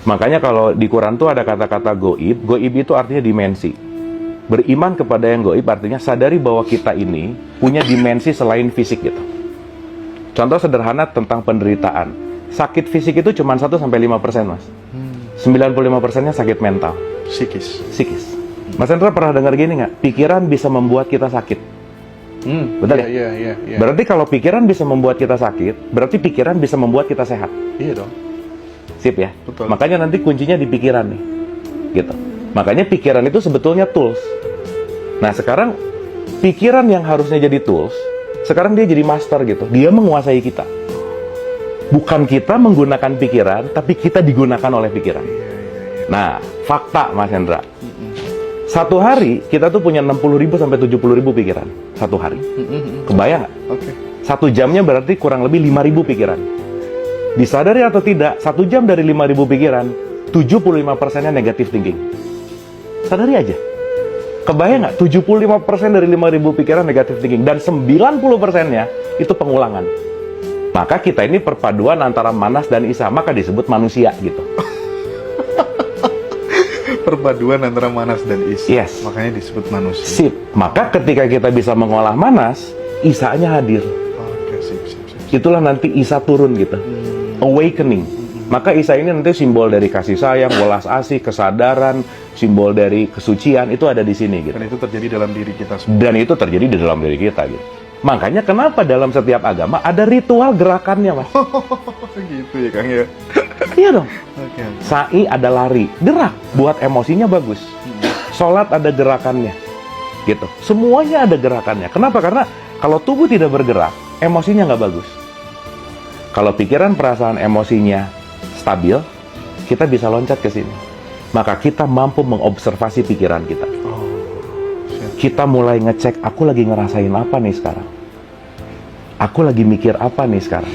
Makanya kalau di Quran tuh ada kata-kata goib. Goib itu artinya dimensi. Beriman kepada yang goib artinya sadari bahwa kita ini punya dimensi selain fisik gitu. Contoh sederhana tentang penderitaan. Sakit fisik itu cuma 1-5%, Mas. 95%-nya sakit mental. Psikis. Mas Hendra pernah dengar gini nggak? Pikiran bisa membuat kita sakit. Betul ya? Iya. Berarti kalau pikiran bisa membuat kita sakit, berarti pikiran bisa membuat kita sehat. Iya dong. Sip ya? Betul. Makanya nanti kuncinya di pikiran nih. Gitu. Makanya pikiran itu sebetulnya tools. Nah sekarang pikiran yang harusnya jadi tools, sekarang dia jadi master gitu. Dia menguasai kita. Bukan kita menggunakan pikiran, tapi kita digunakan oleh pikiran. Nah, fakta Mas Hendra. Satu hari kita tuh punya 60.000 sampai 70.000 pikiran. Satu hari. Kebayang nggak? Oke. 1 jamnya berarti kurang lebih 5.000 pikiran. Disadari atau tidak, 1 jam dari 5.000 pikiran, 75%-nya negative thinking. Sadari aja. Kebayang nggak? 75% dari 5.000 pikiran negative thinking. Dan 90%-nya itu pengulangan. Maka kita ini perpaduan antara manas dan isa. Maka disebut manusia gitu. Perpaduan antara manas dan isa. Yes. Makanya disebut manusia. Sip. Maka ketika kita bisa mengolah manas, isanya hadir. Oke, sip. Itulah nanti isa turun gitu. Awakening. Maka isa ini nanti simbol dari kasih sayang, welas asih, kesadaran, simbol dari kesucian, itu ada di sini gitu. Dan itu terjadi dalam diri kita semua. Dan itu terjadi di dalam diri kita gitu. Makanya kenapa dalam setiap agama ada ritual gerakannya, Mas? Gitu ya, Kang ya. Iya dong. Oke. Sa'i ada lari, gerak buat emosinya bagus. Sholat ada gerakannya. Gitu. Semuanya ada gerakannya. Kenapa? Karena kalau tubuh tidak bergerak, emosinya nggak bagus. Kalau pikiran, perasaan, emosinya stabil, kita bisa loncat ke sini. Maka kita mampu mengobservasi pikiran kita. Kita mulai ngecek, aku lagi ngerasain apa nih sekarang? Aku lagi mikir apa nih sekarang?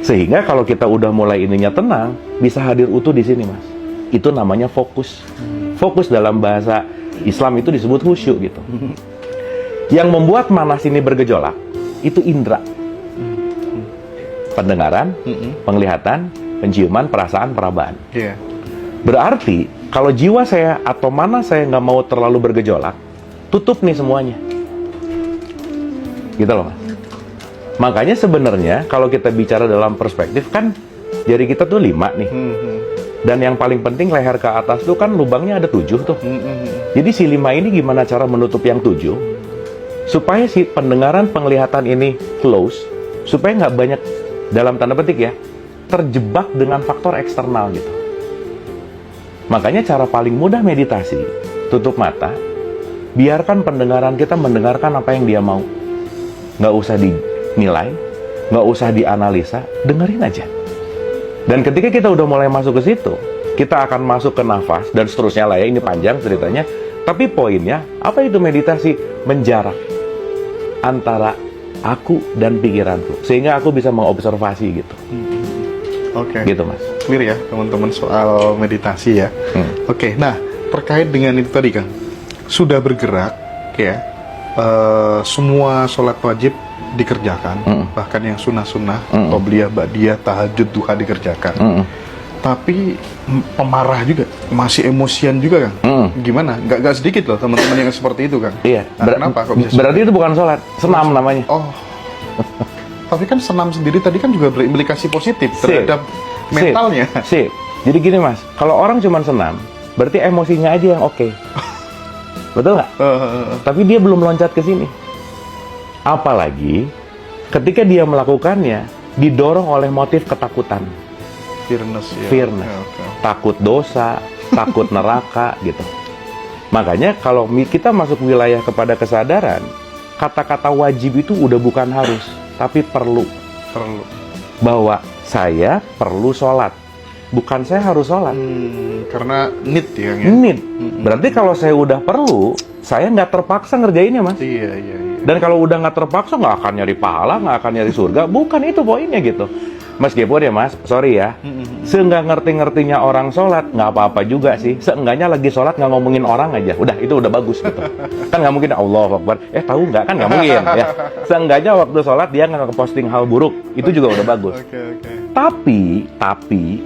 Sehingga kalau kita udah mulai ininya tenang, bisa hadir utuh di sini, Mas. Itu namanya fokus. Fokus dalam bahasa Islam itu disebut khusyuk gitu. Yang membuat manas ini bergejolak, itu indera. Pendengaran, penglihatan, penciuman, perasaan, perabaan. Iya. Berarti, kalau jiwa saya atau mana saya nggak mau terlalu bergejolak, tutup nih semuanya. Gitu loh, Mas. Makanya sebenarnya, kalau kita bicara dalam perspektif, kan jari kita tuh 5 nih. Dan yang paling penting, leher ke atas tuh kan lubangnya ada 7 tuh. Jadi si 5 ini gimana cara menutup yang 7? Supaya si pendengaran, penglihatan ini close, supaya nggak banyak, dalam tanda petik ya, terjebak dengan faktor eksternal gitu. Makanya cara paling mudah meditasi, tutup mata, biarkan pendengaran kita mendengarkan apa yang dia mau. Nggak usah dinilai, nggak usah dianalisa, dengerin aja. Dan ketika kita udah mulai masuk ke situ, kita akan masuk ke nafas, dan seterusnya lah ya, ini panjang ceritanya. Tapi poinnya, apa itu meditasi? Menjarak antara aku dan pikiranku. Sehingga aku bisa mengobservasi gitu. Oke. Gitu, Mas. Clear ya, teman-teman, soal meditasi ya. Oke, nah, terkait dengan itu tadi, Kang. Sudah bergerak, ya, semua sholat wajib dikerjakan, bahkan yang sunnah-sunnah, qobliyah, ba'diyah, tahajud, duha dikerjakan. Tapi pemarah juga, masih emosian juga, Kang. Gimana? Gak sedikit loh teman-teman yang seperti itu, Kang. Iya. Nah, kenapa kok bisa Berarti itu bukan sholat, senam namanya. Oh. Tapi kan senam sendiri tadi kan juga berimplikasi positif terhadap mentalnya. Sip. Jadi gini, Mas, kalau orang cuma senam, berarti emosinya aja yang oke. Betul nggak? Tapi dia belum loncat ke sini. Apalagi ketika dia melakukannya didorong oleh motif ketakutan. Fearness ya. Fearness. Okay. Takut dosa, takut neraka gitu. Makanya kalau kita masuk wilayah kepada kesadaran, kata-kata wajib itu udah bukan harus, tapi perlu. Bahwa saya perlu sholat, bukan saya harus sholat. Karena need ya, Kang, ya? Need. Berarti kalau saya udah perlu, saya nggak terpaksa ngerjainnya, Mas. Iya. Dan kalau udah nggak terpaksa, nggak akan nyari pahala, nggak akan nyari surga. Bukan itu poinnya gitu. Meskipun ya, Mas, sorry ya, seenggak ngerti-ngertinya orang sholat, nggak apa-apa juga sih. Seenggaknya lagi sholat nggak ngomongin orang aja. Udah, itu udah bagus gitu. Kan nggak mungkin Allahu Akbar. Tahu nggak? Kan nggak mungkin ya. Seenggaknya waktu sholat dia nggak ngeposting hal buruk. Itu juga udah bagus. Okay. Tapi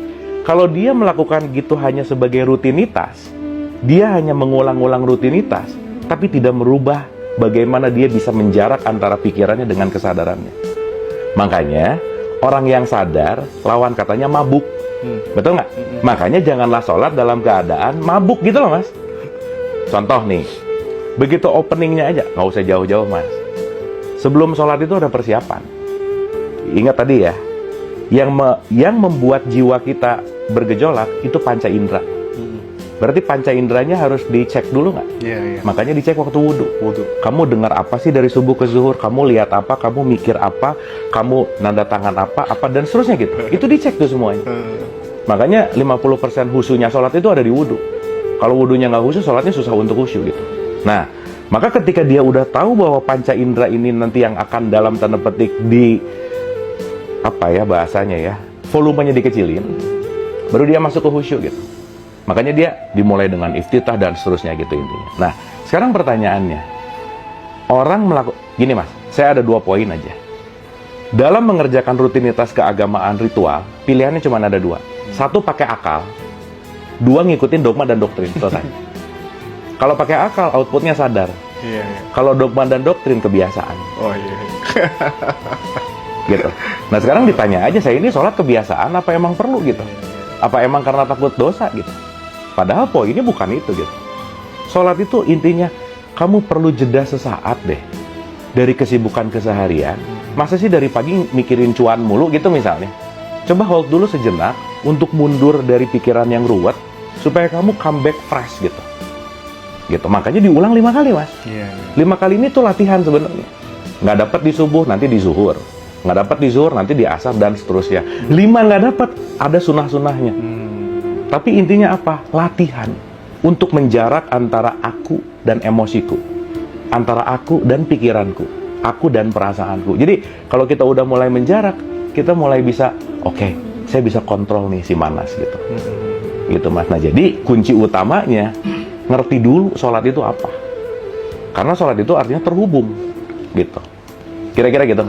Kalau dia melakukan gitu hanya sebagai rutinitas, dia hanya mengulang-ulang rutinitas, tapi tidak merubah bagaimana dia bisa menjarak antara pikirannya dengan kesadarannya. Makanya, orang yang sadar, lawan katanya mabuk. Betul nggak? Makanya janganlah sholat dalam keadaan mabuk gitu loh, Mas. Contoh nih, begitu openingnya aja, nggak usah jauh-jauh, Mas. Sebelum sholat itu ada persiapan. Ingat tadi ya, yang membuat jiwa kita bergejolak itu panca indera. Berarti panca inderanya harus dicek dulu nggak? Iya. Makanya dicek waktu wudhu. Kamu dengar apa sih dari subuh ke zuhur? Kamu lihat apa? Kamu mikir apa? Kamu nanda tangan apa? Dan seterusnya gitu. Itu dicek tuh semuanya. Makanya 50% khusyunya sholat itu ada di wudhu. Kalau wudhunya nggak khusyuk, sholatnya susah untuk khusyuk gitu. Nah, maka ketika dia udah tahu bahwa panca indera ini nanti yang akan dalam tanda petik bahasanya ya, volumenya dikecilin, baru dia masuk ke khusyuk gitu. Makanya dia dimulai dengan iftitah dan seterusnya gitu intinya. Nah, sekarang pertanyaannya, gini Mas, saya ada 2 poin aja. Dalam mengerjakan rutinitas keagamaan ritual, pilihannya cuma ada 2. 1 pakai akal, 2 ngikutin dogma dan doktrin, selesai. Kalau pakai akal, outputnya sadar. Iya. Kalau dogma dan doktrin, kebiasaan. Oh iya. Gitu. Nah sekarang ditanya aja, saya ini sholat kebiasaan apa emang perlu gitu? Apa emang karena takut dosa gitu? Padahal poinnya bukan itu gitu. Sholat itu intinya kamu perlu jeda sesaat deh dari kesibukan keseharian. Masa sih dari pagi mikirin cuan mulu gitu misalnya? Coba hold dulu sejenak untuk mundur dari pikiran yang ruwet supaya kamu comeback fresh gitu. Gitu. Makanya diulang 5 kali Mas. 5 kali ini tuh latihan sebenarnya. Nggak dapat di subuh, nanti di zuhur. Nggak dapat di zuhur, nanti di asar, dan seterusnya. 5 nggak dapat, ada sunah-sunahnya. Tapi intinya apa? Latihan. Untuk menjarak antara aku dan emosiku. Antara aku dan pikiranku. Aku dan perasaanku. Jadi, kalau kita udah mulai menjarak, kita mulai bisa, oke, saya bisa kontrol nih si Manas gitu. Gitu Mas. Nah, jadi kunci utamanya, ngerti dulu sholat itu apa. Karena sholat itu artinya terhubung. Gitu. Kira-kira gitu.